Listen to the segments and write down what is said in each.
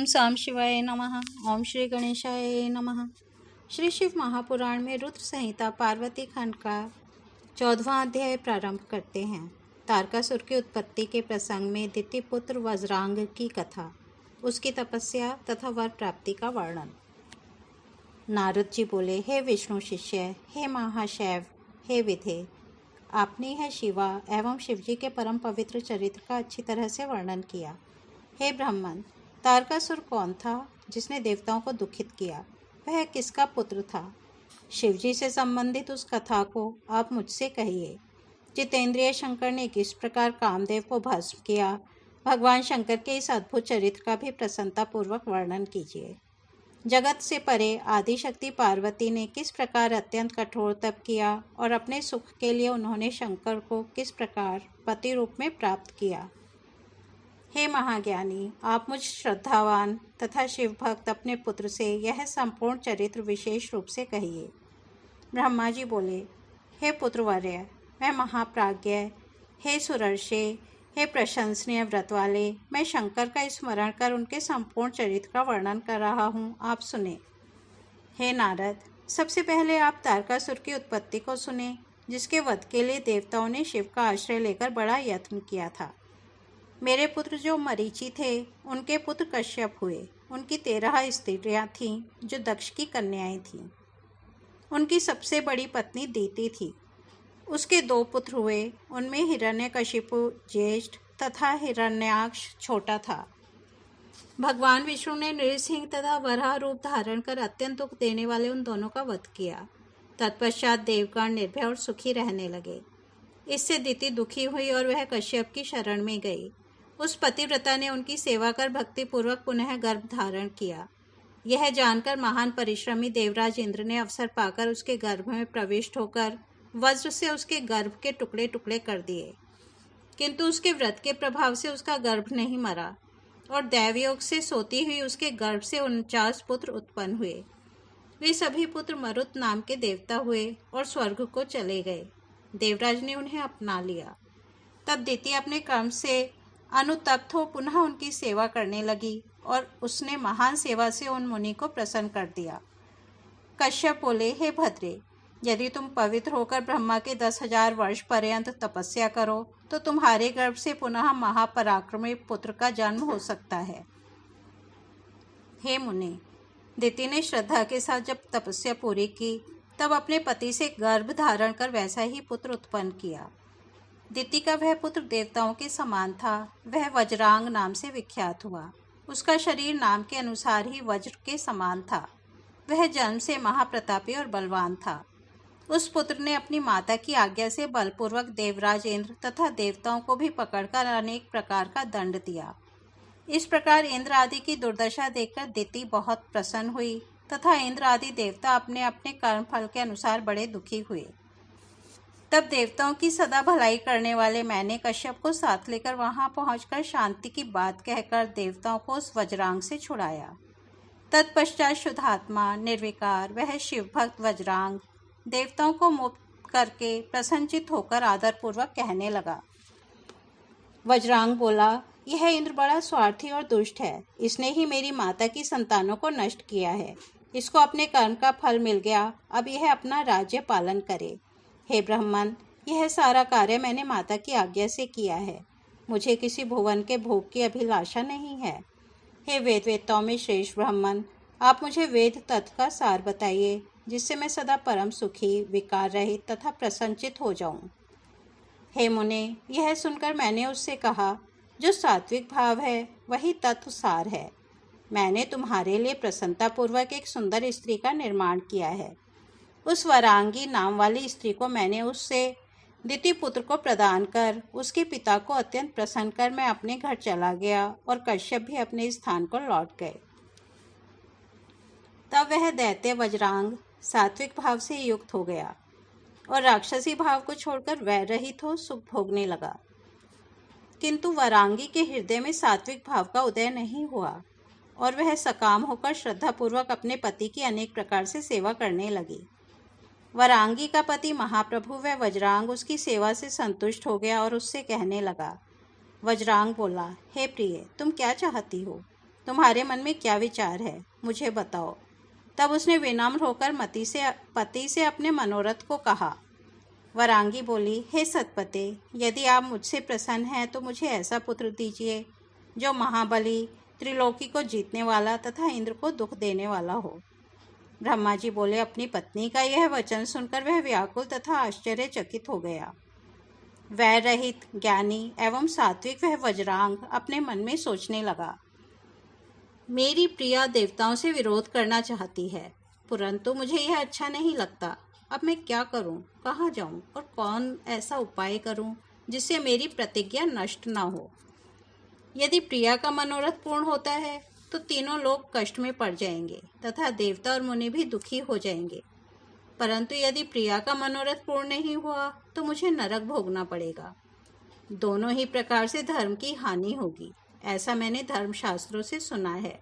ओम साम शिवाय नमः। ओम श्री गणेशाय नमः। श्री शिव महापुराण में रुद्र संहिता पार्वती खंड का 14वां अध्याय प्रारंभ करते हैं। तारकासुर की उत्पत्ति के प्रसंग में दिति पुत्र वज्रांग की कथा, उसकी तपस्या तथा वर प्राप्ति का वर्णन। नारद जी बोले, हे विष्णु शिष्य, हे महाशैव, हे विधे, आपने है शिवा एवं शिवजी के परम पवित्र चरित्र का अच्छी तरह से वर्णन किया। हे ब्राह्मण, तारकासुर कौन था जिसने देवताओं को दुखित किया? वह किसका पुत्र था? शिवजी से संबंधित उस कथा को आप मुझसे कहिए। जितेंद्रिय शंकर ने किस प्रकार कामदेव को भस्म किया, भगवान शंकर के इस अद्भुत चरित्र का भी प्रसन्नतापूर्वक वर्णन कीजिए। जगत से परे आदिशक्ति पार्वती ने किस प्रकार अत्यंत कठोर तप किया और अपने सुख के लिए उन्होंने शंकर को किस प्रकार पति रूप में प्राप्त किया। हे महाज्ञानी, आप मुझ श्रद्धावान तथा शिव भक्त अपने पुत्र से यह संपूर्ण चरित्र विशेष रूप से कहिए। ब्रह्मा जी बोले, हे पुत्रवर्य, मैं महाप्राज्ञ, हे सुरर्षे, हे प्रशंसनीय व्रत वाले, मैं शंकर का स्मरण कर उनके संपूर्ण चरित्र का वर्णन कर रहा हूँ, आप सुने। हे नारद, सबसे पहले आप तारकासुर की उत्पत्ति को सुने, जिसके वध के लिए देवताओं ने शिव का आश्रय लेकर बड़ा यत्न किया था। मेरे पुत्र जो मरीचि थे, उनके पुत्र कश्यप हुए। उनकी 13 स्त्रियां थीं जो दक्ष की कन्याएं थीं। उनकी सबसे बड़ी पत्नी दीति थी। उसके 2 पुत्र हुए, उनमें हिरण्यकशिपु ज्येष्ठ तथा हिरण्याक्ष छोटा था। भगवान विष्णु ने नृसिंह तथा वराह रूप धारण कर अत्यंत दुख देने वाले उन दोनों का वध किया। तत्पश्चात देवगण निर्भय और सुखी रहने लगे। इससे दीति दुखी हुई और वह कश्यप की शरण में गई। उस पतिव्रता ने उनकी सेवा कर भक्तिपूर्वक पुनः गर्भ धारण किया। यह जानकर महान परिश्रमी देवराज इंद्र ने अवसर पाकर उसके गर्भ में प्रविष्ट होकर वज्र से उसके गर्भ के टुकड़े टुकड़े कर दिए, किंतु उसके व्रत के प्रभाव से उसका गर्भ नहीं मरा और दैवयोग से सोती हुई उसके गर्भ से 49 पुत्र उत्पन्न हुए। वे सभी पुत्र मरुत नाम के देवता हुए और स्वर्ग को चले गए। देवराज ने उन्हें अपना लिया। तब दीति अपने कर्म से अनुतप्त हो पुनः उनकी सेवा करने लगी और उसने महान सेवा से उन मुनि को प्रसन्न कर दिया। कश्यप बोले, हे भद्रे, यदि तुम पवित्र होकर ब्रह्मा के 10,000 वर्ष पर्यंत तपस्या करो तो तुम्हारे गर्भ से पुनः महापराक्रमी पुत्र का जन्म हो सकता है। हे मुनि, दीति ने श्रद्धा के साथ जब तपस्या पूरी की तब अपने पति से गर्भ धारण कर वैसा ही पुत्र उत्पन्न किया। दीति का वह पुत्र देवताओं के समान था। वह वज्रांग नाम से विख्यात हुआ। उसका शरीर नाम के अनुसार ही वज्र के समान था। वह जन्म से महाप्रतापी और बलवान था। उस पुत्र ने अपनी माता की आज्ञा से बलपूर्वक देवराज इंद्र तथा देवताओं को भी पकड़कर अनेक प्रकार का दंड दिया। इस प्रकार इंद्र आदि की दुर्दशा देखकर दीति बहुत प्रसन्न हुई तथा इंद्र आदि देवता अपने अपने कर्म फल के अनुसार बड़े दुखी हुए। तब देवताओं की सदा भलाई करने वाले मैंने कश्यप को साथ लेकर वहां पहुंचकर शांति की बात कहकर देवताओं को उस वज्रांग से छुड़ाया। तत्पश्चात शुद्धात्मा निर्विकार वह शिव भक्त वज्रांग देवताओं को मुक्त करके प्रसन्नचित होकर आदरपूर्वक कहने लगा। वज्रांग बोला, यह इंद्र बड़ा स्वार्थी और दुष्ट है। इसने ही मेरी माता की संतानों को नष्ट किया है। इसको अपने कर्म का फल मिल गया, अब यह अपना राज्य पालन करे। हे ब्राह्मण, यह सारा कार्य मैंने माता की आज्ञा से किया है। मुझे किसी भुवन के भोग की अभिलाषा नहीं है। हे वेदवेत्ताओं में श्रेष्ठ ब्राह्मण, आप मुझे वेद तत्व का सार बताइए, जिससे मैं सदा परम सुखी, विकार रहित तथा प्रसन्नचित हो जाऊं। हे मुने, यह सुनकर मैंने उससे कहा, जो सात्विक भाव है वही तत्व सार है। मैंने तुम्हारे लिए प्रसन्नतापूर्वक एक सुंदर स्त्री का निर्माण किया है। उस वरांगी नाम वाली स्त्री को मैंने उससे दिति पुत्र को प्रदान कर उसके पिता को अत्यंत प्रसन्न कर मैं अपने घर चला गया और कश्यप भी अपने स्थान को लौट गए। तब वह दैत्य वज्रांग सात्विक भाव से युक्त हो गया और राक्षसी भाव को छोड़कर वैर रहित हो सुख भोगने लगा। किंतु वरांगी के हृदय में सात्विक भाव का उदय नहीं हुआ और वह सकाम होकर श्रद्धापूर्वक अपने पति की अनेक प्रकार से सेवा करने लगी। वरांगी का पति महाप्रभु व वज्रांग उसकी सेवा से संतुष्ट हो गया और उससे कहने लगा। वज्रांग बोला, हे प्रिय, तुम क्या चाहती हो? तुम्हारे मन में क्या विचार है, मुझे बताओ। तब उसने विनम्र होकर पति से अपने मनोरथ को कहा। वरांगी बोली, हे सतपते, यदि आप मुझसे प्रसन्न हैं तो मुझे ऐसा पुत्र दीजिए जो महाबली, त्रिलोकी को जीतने वाला तथा इंद्र को दुख देने वाला हो। ब्रह्मा जी बोले, अपनी पत्नी का यह वचन सुनकर वह व्याकुल तथा आश्चर्यचकित हो गया। वैर रहित, ज्ञानी एवं सात्विक वह वज्रांग अपने मन में सोचने लगा, मेरी प्रिया देवताओं से विरोध करना चाहती है, परंतु मुझे यह अच्छा नहीं लगता। अब मैं क्या करूं, कहाँ जाऊं और कौन ऐसा उपाय करूं जिससे मेरी प्रतिज्ञा नष्ट न हो। यदि प्रिया का मनोरथ पूर्ण होता है तो तीनों लोग कष्ट में पड़ जाएंगे तथा देवता और मुनि भी दुखी हो जाएंगे, परंतु यदि प्रिया का मनोरथ पूर्ण नहीं हुआ तो मुझे नरक भोगना पड़ेगा। दोनों ही प्रकार से धर्म की हानि होगी, ऐसा मैंने धर्मशास्त्रों से सुना है।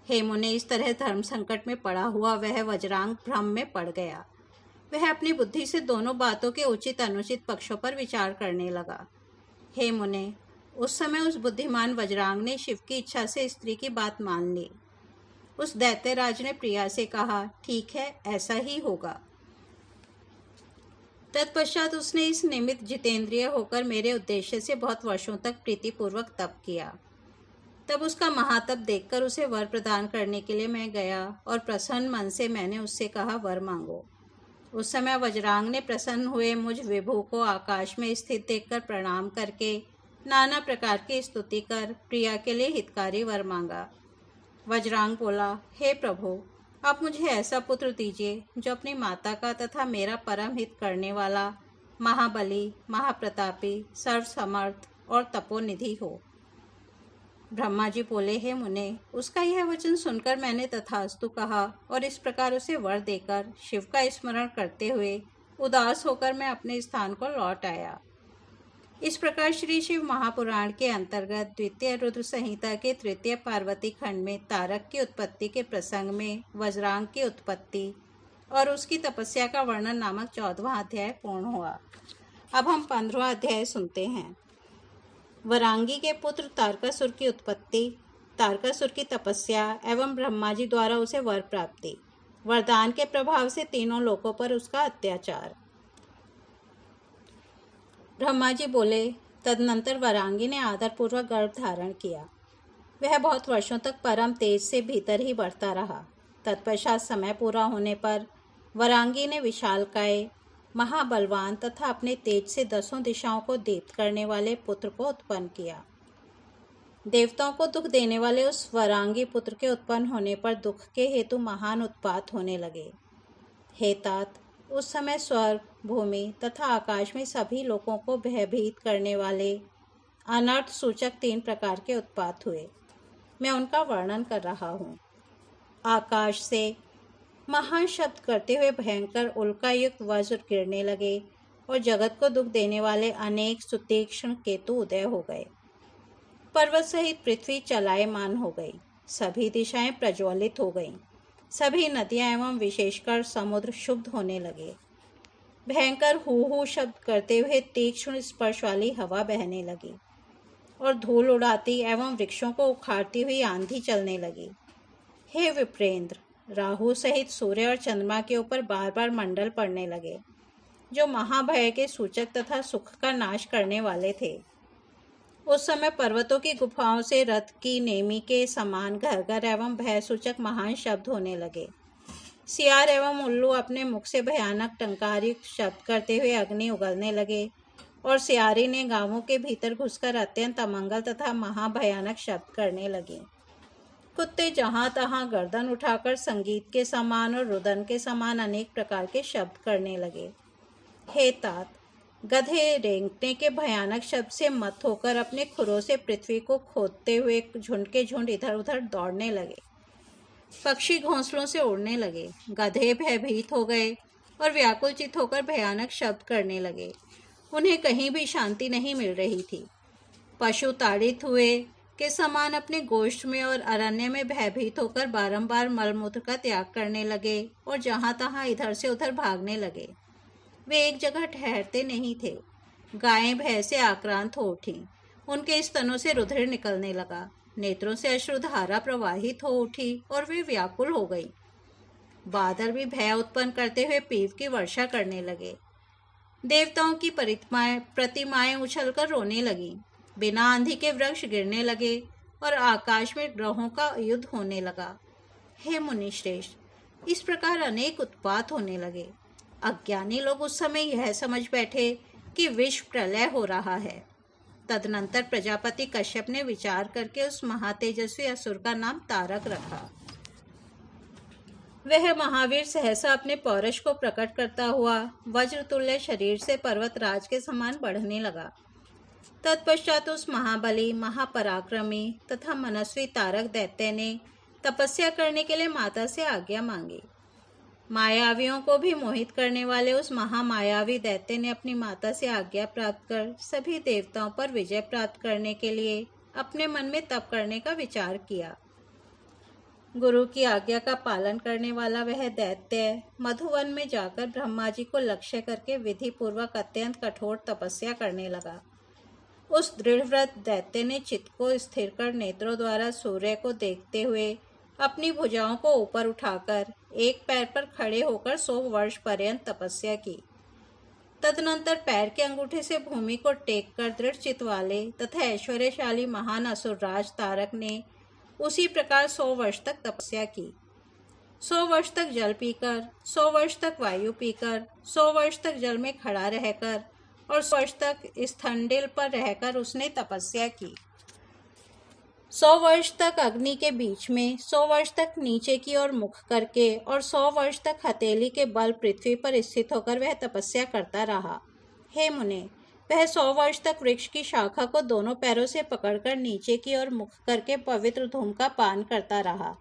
हे मुने, इस तरह धर्म संकट में पड़ा हुआ वह वज्रांग भ्रम में पड़ गया। वह अपनी बुद्धि से दोनों बातों के उचित अनुचित पक्षों पर विचार करने लगा। हे मुने, उस समय उस बुद्धिमान वज्रांग ने शिव की इच्छा से स्त्री की बात मान ली। उस दैत्यराज ने प्रिया से कहा, ठीक है, ऐसा ही होगा। तत्पश्चात उसने इस निमित्त जितेंद्रिय होकर मेरे उद्देश्य से बहुत वर्षों तक प्रीतिपूर्वक तप किया। तब उसका महातप देखकर उसे वर प्रदान करने के लिए मैं गया और प्रसन्न मन से मैंने उससे कहा, वर मांगो। उस समय वज्रांग ने प्रसन्न हुए मुझ विभु को आकाश में स्थित देखकर प्रणाम करके नाना प्रकार की स्तुति कर प्रिया के लिए हितकारी वर मांगा। वज्रांग बोला, हे प्रभु, आप मुझे ऐसा पुत्र दीजिए जो अपनी माता का तथा मेरा परम हित करने वाला, महाबली, महाप्रतापी, सर्वसमर्थ और तपोनिधि हो। ब्रह्मा जी बोले, हे मुने, उसका यह वचन सुनकर मैंने तथास्तु कहा और इस प्रकार उसे वर देकर शिव का स्मरण करते हुए उदास होकर मैं अपने स्थान को लौट आया। इस प्रकार श्री शिव महापुराण के अंतर्गत द्वितीय रुद्र संहिता के तृतीय पार्वती खंड में तारक की उत्पत्ति के प्रसंग में वज्रांग की उत्पत्ति और उसकी तपस्या का वर्णन नामक 14वां अध्याय पूर्ण हुआ। अब हम 15वां अध्याय सुनते हैं। वरांगी के पुत्र तारकासुर की उत्पत्ति, तारकासुर की तपस्या एवं ब्रह्मा जी द्वारा उसे वर प्राप्ति, वरदान के प्रभाव से तीनों लोकों पर उसका अत्याचार। ब्रह्मा जी बोले, तदनंतर वरांगी ने आदरपूर्वक गर्भ धारण किया। वह बहुत वर्षों तक परम तेज से भीतर ही बढ़ता रहा। तत्पश्चात समय पूरा होने पर वरांगी ने विशालकाय, महाबलवान तथा अपने तेज से 10 दिशाओं को दीप्त करने वाले पुत्र को उत्पन्न किया। देवताओं को दुख देने वाले उस वरांगी पुत्र के उत्पन्न होने पर दुख के हेतु महान उत्पात होने लगे। हे तात, उस समय स्वर्ग, भूमि तथा आकाश में सभी लोगों को भयभीत करने वाले अनर्थ सूचक 3 प्रकार के उत्पात हुए। मैं उनका वर्णन कर रहा हूँ। आकाश से महान शब्द करते हुए भयंकर उल्कायुक्त वज्र गिरने लगे और जगत को दुख देने वाले अनेक सुतीक्ष्ण केतु उदय हो गए। पर्वत सहित पृथ्वी चलायमान हो गई, सभी दिशाएं प्रज्वलित हो गईं, सभी नदियां एवं विशेषकर समुद्र शुद्ध होने लगे। भयंकर हू हू शब्द करते हुए तीक्ष्ण स्पर्श वाली हवा बहने लगी और धूल उड़ाती एवं वृक्षों को उखाड़ती हुई आंधी चलने लगी। हे विप्रेंद्र, राहु सहित सूर्य और चंद्रमा के ऊपर बार बार मंडल पड़ने लगे, जो महाभय के सूचक तथा सुख का नाश करने वाले थे। उस समय पर्वतों की गुफाओं से रथ की नेमी के समान घरघर एवं भय सूचक महान शब्द होने लगे। सियार एवं उल्लू अपने मुख से भयानक टंकारयुक्त शब्द करते हुए अग्नि उगलने लगे और सियारी ने गांवों के भीतर घुसकर अत्यंत अमंगल तथा महाभयानक शब्द करने लगी। कुत्ते जहाँ तहाँ गर्दन उठाकर संगीत के समान और रुदन के समान अनेक प्रकार के शब्द करने लगे। हे तात, गधे रेंगने के भयानक शब्द से मत होकर अपने खुरों से पृथ्वी को खोदते हुए झुंड के झुंड इधर उधर दौड़ने लगे। पक्षी घोंसलों से उड़ने लगे। गधे भयभीत हो गए और व्याकुलचित होकर भयानक शब्द करने लगे। उन्हें कहीं भी शांति नहीं मिल रही थी। पशु ताड़ित हुए के समान अपने गोष्ठ में और अरण्य में भयभीत होकर बारंबार मलमूत्र का त्याग करने लगे और जहाँ तहाँ इधर से उधर भागने लगे। वे एक जगह ठहरते नहीं थे। गायें भय से आक्रांत हो उठीं। उनके स्तनों से रुधिर निकलने लगा। नेत्रों से अश्रुधारा प्रवाहित हो उठी और वे व्याकुल हो गई। बादल भी भय उत्पन्न करते हुए पीव की वर्षा करने लगे। देवताओं की प्रतिमाएं उछलकर रोने लगी। बिना आंधी के वृक्ष गिरने लगे और आकाश में ग्रहों का युद्ध होने लगा। हे मुनिश्रेष्ठ, इस प्रकार अनेक उत्पात होने लगे। अज्ञानी लोग उस समय यह समझ बैठे कि विश्व प्रलय हो रहा है। तदनंतर प्रजापति कश्यप ने विचार करके उस महातेजस्वी असुर का नाम तारक रखा। वह महावीर सहसा अपने पौरुष को प्रकट करता हुआ वज्रतुल्य शरीर से पर्वतराज के समान बढ़ने लगा। तत्पश्चात उस महाबली, महापराक्रमी तथा मनस्वी तारक दैत्य ने तपस्या करने के लिए माता से आज्ञा मांगी। मायावियों को भी मोहित करने वाले उस महामायावी दैत्य ने अपनी माता से आज्ञा प्राप्त कर सभी देवताओं पर विजय प्राप्त करने के लिए अपने मन में तप करने का विचार किया। गुरु की आज्ञा का पालन करने वाला वह दैत्य मधुवन में जाकर ब्रह्मा जी को लक्ष्य करके विधि पूर्वक अत्यंत कठोर तपस्या करने लगा। उस दृढ़व्रत दैत्य ने चित्त को स्थिर कर नेत्रों द्वारा सूर्य को देखते हुए अपनी भुजाओं को ऊपर उठाकर एक पैर पर खड़े होकर 100 वर्ष पर्यंत तपस्या की। तदनंतर पैर के अंगूठे से भूमि को टेक कर दृढ़ चित्त वाले तथा ऐश्वर्यशाली महान असुरराज तारक ने उसी प्रकार 100 वर्ष तक तपस्या की। 100 वर्ष तक जल पीकर, 100 वर्ष तक वायु पीकर, 100 वर्ष तक जल में खड़ा रहकर और 100 वर्ष तक स्थंडिल पर रहकर उसने तपस्या की। 100 वर्ष तक अग्नि के बीच में, 100 वर्ष तक नीचे की ओर मुख करके और 100 वर्ष तक हथेली के बल पृथ्वी पर स्थित होकर वह तपस्या करता रहा। हे मुने, वह 100 वर्ष तक वृक्ष की शाखा को दोनों पैरों से पकड़कर नीचे की ओर मुख करके पवित्र धूम का पान करता रहा।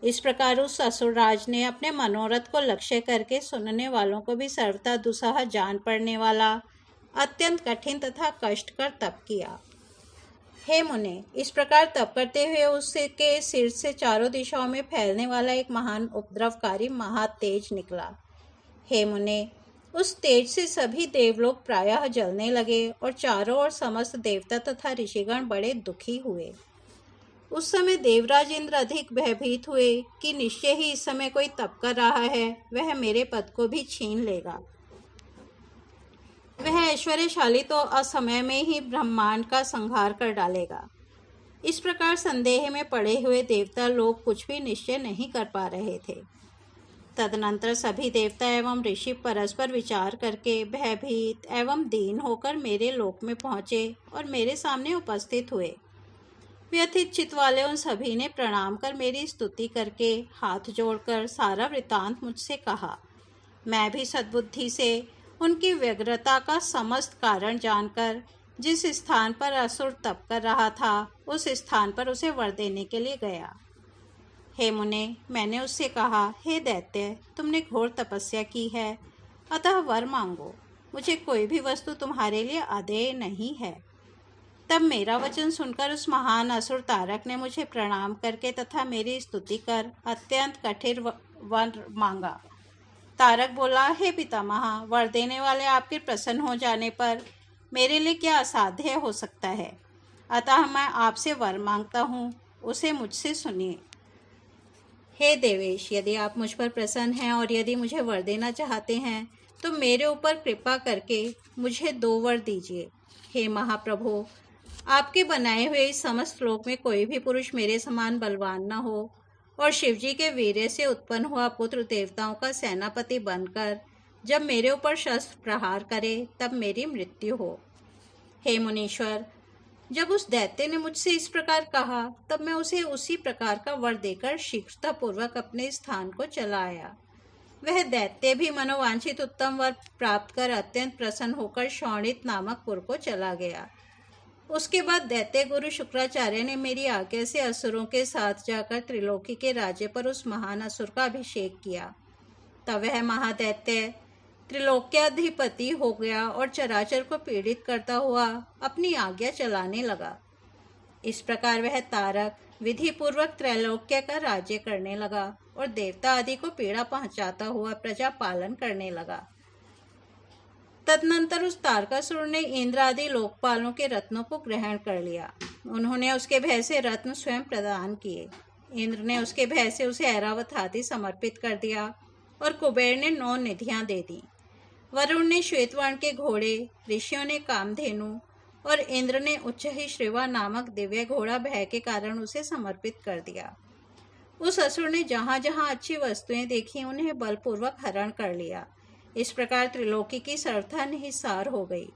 इस प्रकार उस असुरराज ने अपने मनोरथ को लक्ष्य करके सुनने वालों को भी सर्वथा दुस्सह जान पड़ने वाला अत्यंत कठिन तथा कष्टकर तप किया। हे मुने, इस प्रकार तप करते हुए उसके सिर से चारों दिशाओं में फैलने वाला एक महान उपद्रवकारी महातेज निकला। हे मुने, उस तेज से सभी देवलोक प्रायः जलने लगे और चारों ओर समस्त देवता तथा ऋषिगण बड़े दुखी हुए। उस समय देवराज इंद्र अधिक भयभीत हुए कि निश्चय ही इस समय कोई तप कर रहा है, वह मेरे पद को भी छीन लेगा। वह ऐश्वर्यशाली तो असमय में ही ब्रह्मांड का संहार कर डालेगा। इस प्रकार संदेह में पड़े हुए देवता लोग कुछ भी निश्चय नहीं कर पा रहे थे। तदनंतर सभी देवता एवं ऋषि परस्पर विचार करके भयभीत एवं दीन होकर मेरे लोक में पहुँचे और मेरे सामने उपस्थित हुए। व्यथित चित्त वाले उन सभी ने प्रणाम कर मेरी स्तुति करके हाथ जोड़कर सारा वृतांत मुझसे कहा। मैं भी सद्बुद्धि से उनकी व्यग्रता का समस्त कारण जानकर जिस स्थान पर असुर तप कर रहा था उस स्थान पर उसे वर देने के लिए गया। हे मुने, मैंने उससे कहा, हे दैत्य, तुमने घोर तपस्या की है, अतः वर मांगो। मुझे कोई भी वस्तु तुम्हारे लिए अदेय नहीं है। तब मेरा वचन सुनकर उस महान असुर तारक ने मुझे प्रणाम करके तथा मेरी स्तुति कर अत्यंत कठिन वर मांगा। तारक बोला, हे पितामह, वर देने वाले आपके प्रसन्न हो जाने पर मेरे लिए क्या असाध्य हो सकता है, अतः मैं आपसे वर मांगता हूँ, उसे मुझसे सुनिए। हे देवेश, यदि आप मुझ पर प्रसन्न हैं और यदि मुझे वर देना चाहते हैं तो मेरे ऊपर कृपा करके मुझे 2 वर दीजिए। हे महाप्रभु, आपके बनाए हुए इस समस्त लोक में कोई भी पुरुष मेरे समान बलवान न हो और शिवजी के वीर्य से उत्पन्न हुआ पुत्र देवताओं का सेनापति बनकर जब मेरे ऊपर शस्त्र प्रहार करे तब मेरी मृत्यु हो। हे मुनीश्वर, जब उस दैत्य ने मुझसे इस प्रकार कहा तब मैं उसे उसी प्रकार का वर देकर शीघ्रतापूर्वक अपने स्थान को चला आया। वह दैत्य भी मनोवांछित उत्तम वर प्राप्त कर अत्यंत प्रसन्न होकर शौणित नामक पुर को चला गया। उसके बाद दैत्य गुरु शुक्राचार्य ने मेरी आज्ञा से असुरों के साथ जाकर त्रिलोकी के राज्य पर उस महान असुर का अभिषेक किया। तब वह महादैत्य त्रिलोक्याधिपति हो गया और चराचर को पीड़ित करता हुआ अपनी आज्ञा चलाने लगा। इस प्रकार वह तारक विधि पूर्वक त्रैलोक्य का राज्य करने लगा और देवता आदि को पीड़ा पहुंचाता हुआ प्रजा पालन करने लगा। तदनंतर उस तारकासुर ने इंद्र आदि लोकपालों के रत्नों को ग्रहण कर लिया। उन्होंने उसके भय से रत्न स्वयं प्रदान किए। इंद्र ने उसके भय से उसे ऐरावत हाथी समर्पित कर दिया और कुबेर ने 9 निधियां दे दी। वरुण ने श्वेतवर्ण के घोड़े, ऋषियों ने कामधेनु और इंद्र ने उच्च ही श्रीवा नामक दिव्य घोड़ा भय के कारण उसे समर्पित कर दिया। उस असुर ने जहां जहां अच्छी वस्तुएं देखी उन्हें बलपूर्वक हरण कर लिया। इस प्रकार त्रिलोकी की सर्वथा निहिसार हो गई।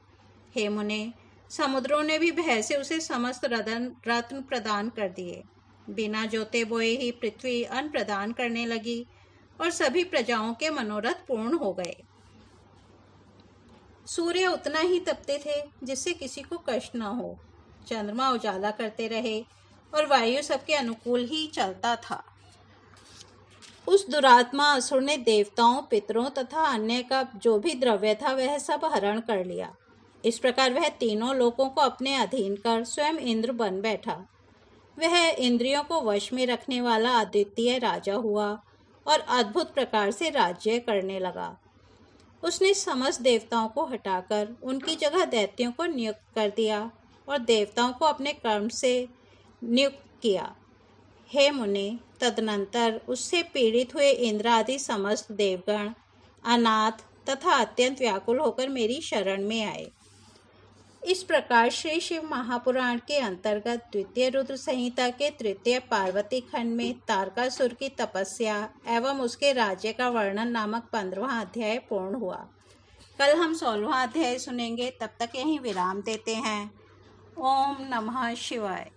हे मुने, समुद्रों ने भी भय से उसे समस्त रत्न प्रदान कर दिए। बिना जोते बोए ही पृथ्वी अन्न प्रदान करने लगी और सभी प्रजाओं के मनोरथ पूर्ण हो गए। सूर्य उतना ही तपते थे जिससे किसी को कष्ट न हो। चंद्रमा उजाला करते रहे और वायु सबके अनुकूल ही चलता था। उस दुरात्मा असुर ने देवताओं, पितरों तथा अन्य का जो भी द्रव्य था वह सब हरण कर लिया। इस प्रकार वह तीनों लोकों को अपने अधीन कर स्वयं इंद्र बन बैठा। वह इंद्रियों को वश में रखने वाला अद्वितीय राजा हुआ और अद्भुत प्रकार से राज्य करने लगा। उसने समस्त देवताओं को हटाकर उनकी जगह दैत्यों को नियुक्त कर दिया और देवताओं को अपने कर्म से नियुक्त किया। हे मुने, तदनंतर उससे पीड़ित हुए इंद्र आदि समस्त देवगण अनाथ तथा अत्यंत व्याकुल होकर मेरी शरण में आए। इस प्रकार श्री शिव महापुराण के अंतर्गत द्वितीय रुद्र संहिता के तृतीय पार्वती खंड में तारकासुर की तपस्या एवं उसके राज्य का वर्णन नामक 15वां अध्याय पूर्ण हुआ। कल हम 16वां अध्याय सुनेंगे। तब तक यहीं विराम देते हैं। ओम नमः शिवाय।